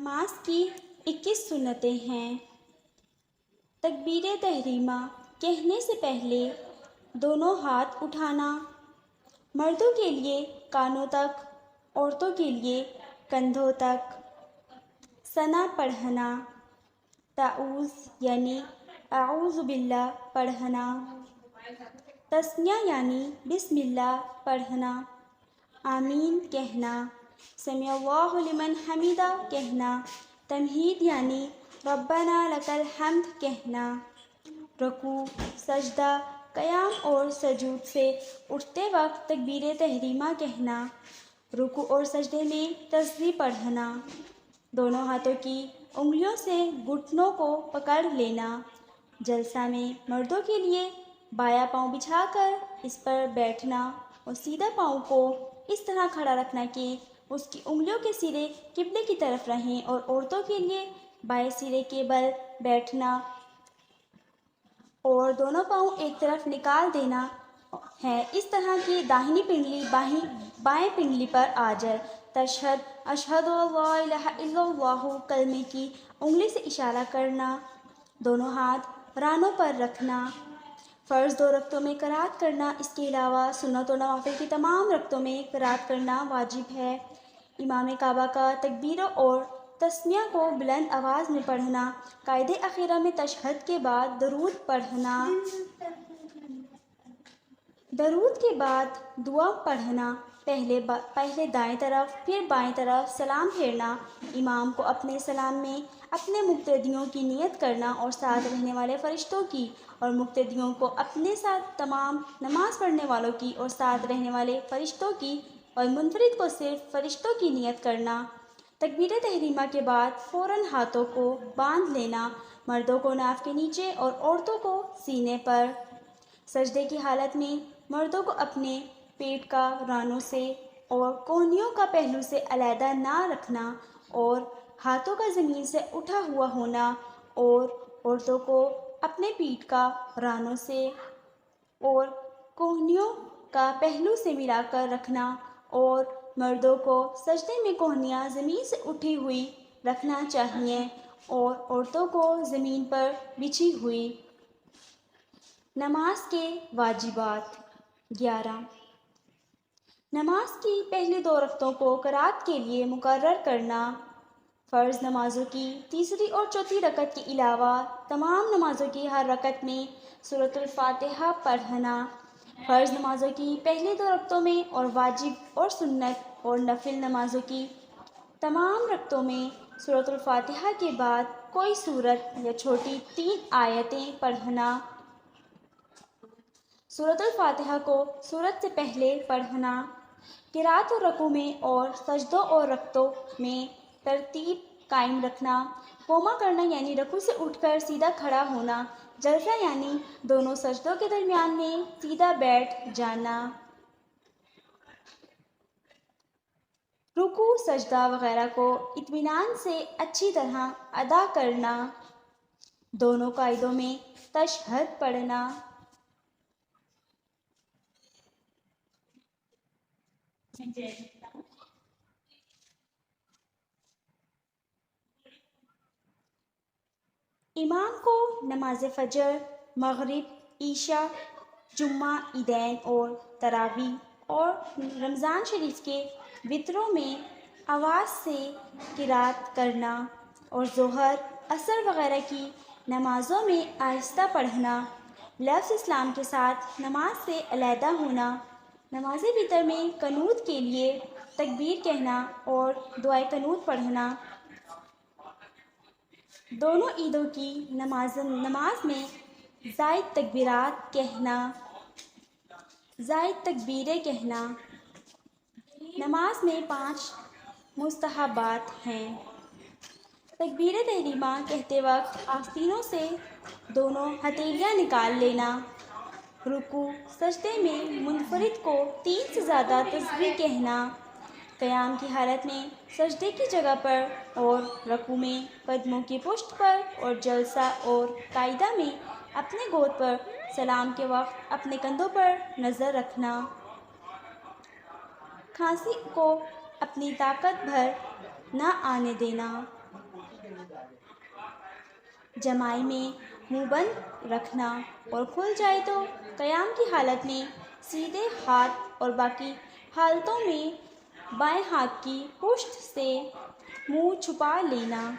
نماز کی 21 سنتیں ہیں۔ تکبیر تحریمہ کہنے سے پہلے دونوں ہاتھ اٹھانا، مردوں کے لیے کانوں تک، عورتوں کے لیے کندھوں تک، ثنا پڑھنا، تعوذ یعنی اعوذ باللہ پڑھنا، تثنیہ یعنی بسم اللہ پڑھنا، آمین کہنا، سمع اللہ لمن حمدہ کہنا، تمہید یعنی ربنا لک الحمد کہنا، رکوع، سجدہ، قیام اور سجود سے اٹھتے وقت تکبیر تحریمہ کہنا، رکوع اور سجدے میں تسبیح پڑھنا، دونوں ہاتھوں کی انگلیوں سے گھٹنوں کو پکڑ لینا، جلسہ میں مردوں کے لیے بایاں پاؤں بچھا کر اس پر بیٹھنا اور سیدھا پاؤں کو اس طرح کھڑا رکھنا کہ اس کی انگلیوں کے سرے قبلے کی طرف رہیں، اور عورتوں کے لیے بائیں سرے کے بل بیٹھنا اور دونوں پاؤں ایک طرف نکال دینا ہے، اس طرح کہ داہنی پنڈلی بائیں پنڈلی پر آ جائے۔ تشہد، اشہد ان لا الہ الا اللہ کلمے کی انگلی سے اشارہ کرنا، دونوں ہاتھ رانوں پر رکھنا، فرض 2 رکعتوں میں قرأت کرنا، اس کے علاوہ سنت و نوافل کی تمام رکعتوں میں قرأت کرنا واجب ہے۔ امام کعبہ کا تکبیر اور تسمیہ کو بلند آواز میں پڑھنا، قاعدہ اخیرہ میں تشہد کے بعد درود پڑھنا، درود کے بعد دعا پڑھنا، پہلے دائیں طرف پھر بائیں طرف سلام پھیرنا، امام کو اپنے سلام میں اپنے مقتدیوں کی نیت کرنا اور ساتھ رہنے والے فرشتوں کی، اور مقتدیوں کو اپنے ساتھ تمام نماز پڑھنے والوں کی اور ساتھ رہنے والے فرشتوں کی، اور منفرد کو صرف فرشتوں کی نیت کرنا۔ تکبیر تحریمہ کے بعد فوراً ہاتھوں کو باندھ لینا، مردوں کو ناف کے نیچے اور عورتوں کو سینے پر۔ سجدے کی حالت میں مردوں کو اپنے پیٹ کا رانوں سے اور کونیوں کا پہلو سے علیحدہ نہ رکھنا اور ہاتھوں کا زمین سے اٹھا ہوا ہونا، اور عورتوں کو اپنے پیٹ کا رانوں سے اور کونیوں کا پہلو سے ملا کر رکھنا، اور مردوں کو سجدے میں کونیاں زمین سے اٹھی ہوئی رکھنا چاہیے اور عورتوں کو زمین پر بچھی ہوئی۔ نماز کے واجبات 11۔ نماز کی پہلی 2 رکعتوں کو قرأت کے لیے مقرر کرنا، فرض نمازوں کی تیسری اور چوتھی رکعت کے علاوہ تمام نمازوں کی ہر رکعت میں سورۃ الفاتحہ پڑھنا، فرض نمازوں کی پہلی 2 رکعتوں میں اور واجب اور سنت اور نفل نمازوں کی تمام رکعتوں میں سورۃ الفاتحہ کے بعد کوئی سورت یا چھوٹی 3 آیتیں پڑھنا، سورۃ الفاتحہ کو سورت سے پہلے پڑھنا، قرأت اور رکوع میں اور سجدوں اور رکعتوں میں ترتیب قائم رکھنا، قوما کرنا یعنی رکوع سے اٹھ کر سیدھا کھڑا ہونا، جلسہ یعنی دونوں سجدوں کے درمیان میں سیدھا بیٹھ جانا، رکوع سجدہ وغیرہ کو اطمینان سے اچھی طرح ادا کرنا، دونوں قاعدوں میں تشہد پڑھنا، امام کو نماز فجر، مغرب، عشاء، جمعہ، عیدین اور تراویح اور رمضان شریف کے وتروں میں آواز سے قرأت کرنا، اور ظہر، عصر وغیرہ کی نمازوں میں آہستہ پڑھنا، لفظ اسلام کے ساتھ نماز سے علیحدہ ہونا، نماز وتر میں قنوت کے لیے تکبیر کہنا اور دعائے قنوت پڑھنا، دونوں عیدوں کی نماز میں زائد تکبیریں کہنا۔ نماز میں 5 مستحبات ہیں۔ تکبیر تحریمہ کہتے وقت آستینوں سے دونوں ہتھیلیاں نکال لینا، رکوع سجدے میں منفرد کو 3 سے زیادہ تسبیح کہنا، قیام کی حالت میں سجدے کی جگہ پر اور رکوع میں قدموں کی پشت پر اور جلسہ اور قاعدہ میں اپنے گود پر، سلام کے وقت اپنے کندھوں پر نظر رکھنا، کھانسی کو اپنی طاقت بھر نہ آنے دینا۔ جمائی میں منہ بند رکھنا اور کھل جائے تو قیام کی حالت میں سیدھے ہاتھ اور باقی حالتوں میں بائیں ہاتھ کی پشت سے منہ چھپا لینا۔